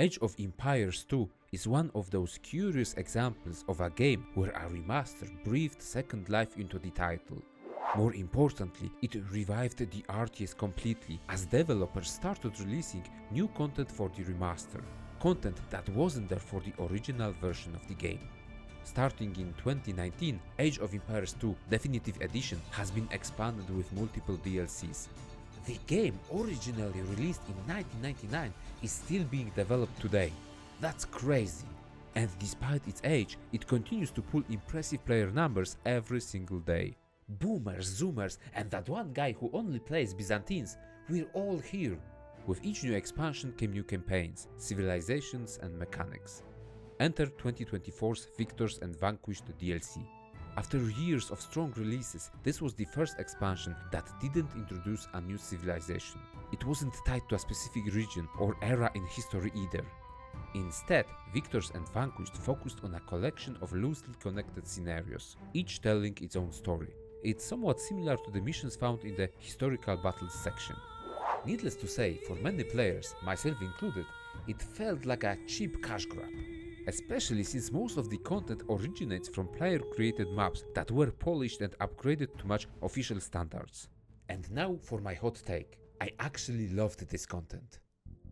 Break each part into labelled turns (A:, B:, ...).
A: Age of Empires 2 is one of those curious examples of a game where a remaster breathed second life into the title. More importantly, it revived the RTS completely as developers started releasing new content for the remaster, content that wasn't there for the original version of the game. Starting in 2019, Age of Empires 2 Definitive Edition has been expanded with multiple DLCs. The game, originally released in 1999, is still being developed today. That's crazy! And despite its age, it continues to pull impressive player numbers every single day. Boomers, Zoomers, and that one guy who only plays Byzantines, we're all here. With each new expansion came new campaigns, civilizations and mechanics. Enter 2024's Victors and Vanquished DLC. After years of strong releases, this was the first expansion that didn't introduce a new civilization. It wasn't tied to a specific region or era in history either. Instead, Victors and Vanquished focused on a collection of loosely connected scenarios, each telling its own story. It's somewhat similar to the missions found in the Historical Battles section. Needless to say, for many players, myself included, it felt like a cheap cash grab. Especially since most of the content originates from player-created maps that were polished and upgraded to match official standards. And now for my hot take. I actually loved this content.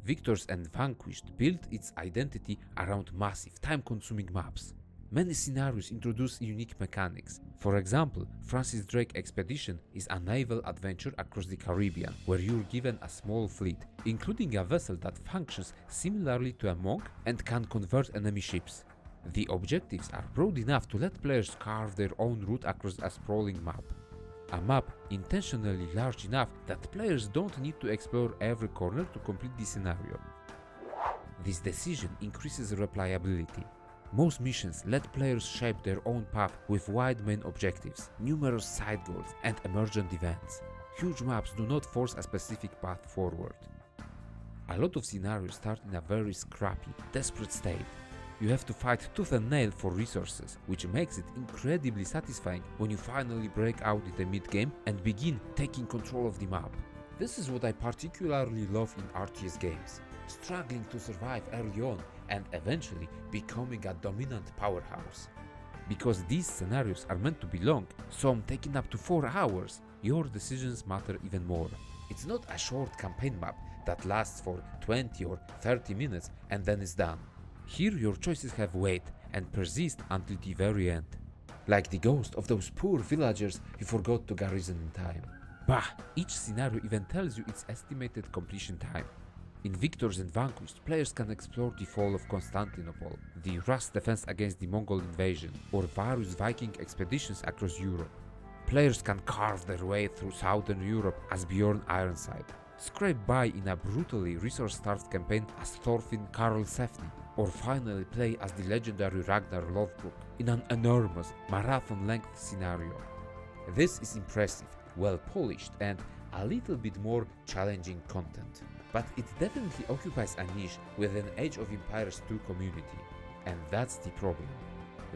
A: Victors and Vanquished built its identity around massive, time-consuming maps. Many scenarios introduce unique mechanics. For example, Francis Drake Expedition is a naval adventure across the Caribbean, where you're given a small fleet, including a vessel that functions similarly to a monk and can convert enemy ships. The objectives are broad enough to let players carve their own route across a sprawling map. A map intentionally large enough that players don't need to explore every corner to complete the scenario. This decision increases replayability. Most missions let players shape their own path with wide main objectives, numerous side goals, and emergent events. Huge maps do not force a specific path forward. A lot of scenarios start in a very scrappy, desperate state. You have to fight tooth and nail for resources, which makes it incredibly satisfying when you finally break out in the mid-game and begin taking control of the map. This is what I particularly love in RTS games. Struggling to survive early on and eventually becoming a dominant powerhouse. Because these scenarios are meant to be long, some taking up to 4 hours, your decisions matter even more. It's not a short campaign map that lasts for 20 or 30 minutes and then is done. Here your choices have weight and persist until the very end. Like the ghost of those poor villagers you forgot to garrison in time. Bah! Each scenario even tells you its estimated completion time. In Victors and Vanquished, players can explore the fall of Constantinople, the Rus defense against the Mongol invasion, or various Viking expeditions across Europe. Players can carve their way through southern Europe as Bjorn Ironside, scrape by in a brutally resource-starved campaign as Thorfinn Karlsefni, or finally play as the legendary Ragnar Lothbrok in an enormous, marathon-length scenario. This is impressive, well-polished, and a little bit more challenging content. But it definitely occupies a niche within Age of Empires 2 community, and that's the problem.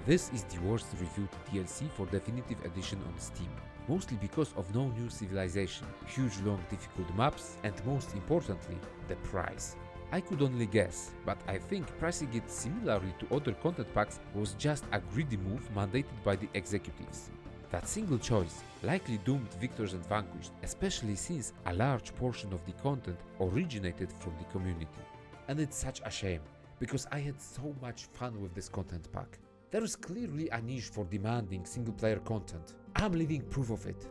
A: This is the worst reviewed DLC for Definitive Edition on Steam, mostly because of no new civilization, huge long difficult maps, and most importantly, the price. I could only guess, but I think pricing it similarly to other content packs was just a greedy move mandated by the executives. That single choice likely doomed Victors and Vanquished, especially since a large portion of the content originated from the community. And it's such a shame, because I had so much fun with this content pack. There is clearly a niche for demanding single-player content. I'm living proof of it.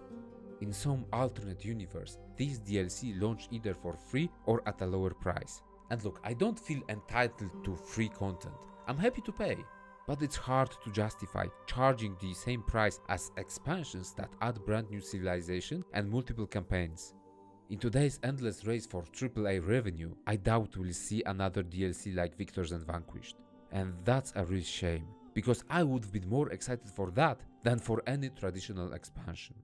A: In some alternate universe, these DLC launch either for free or at a lower price. And look, I don't feel entitled to free content. I'm happy to pay. But it's hard to justify charging the same price as expansions that add brand new civilization and multiple campaigns. In today's endless race for AAA revenue, I doubt we'll see another DLC like Victors and Vanquished. And that's a real shame, because I would have been more excited for that than for any traditional expansion.